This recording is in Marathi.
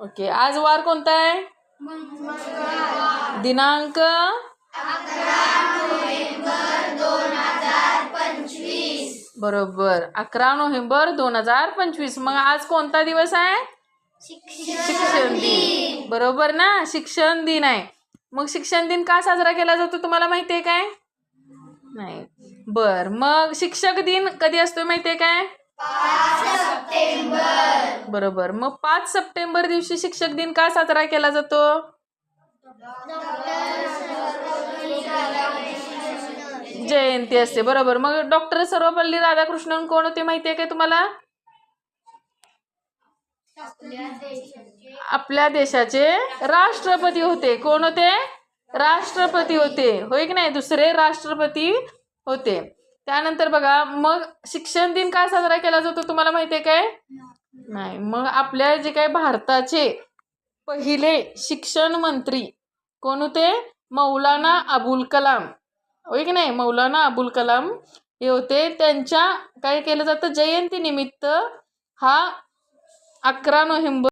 ओके, आज वार कोणता आहे? दिनांक 11 नोव्हेंबर 2025. बरोबर, 11 नोव्हेंबर 2025. मग आज कोणता दिवस आहे? शिक्षण दिन. बरोबर ना, शिक्षण दिन आहे. मग शिक्षण दिन का साजरा केला जातो तुम्हाला माहिती आहे काय? नाही. बर, मग शिक्षक दिन कधी असतो माहितीये काय? 5 सप्टेंबर. बरोबर, मग 5 सप्टेंबर दिवशी शिक्षक दिन का साजरा केला जातो? जयंती असते. बरोबर, मग डॉक्टर सर्वपल्ली राधाकृष्णन कोण होते माहितीये काय तुम्हाला? आपल्या देशाचे राष्ट्रपती होते. कोण होते? राष्ट्रपती होते, होय की नाही? दुसरे राष्ट्रपती होते. त्यानंतर बघा, मग शिक्षण दिन का साजरा केला जातो तुम्हाला माहितीये काय? नाही. मग आपल्या जे काही भारताचे पहिले शिक्षण मंत्री कोण होते? मौलाना अबुल कलाम, होय की नाही? मौलाना अबुल कलाम हे होते. त्यांच्या काय केलं जातं? जयंती निमित्त हा 11 नोव्हेंबर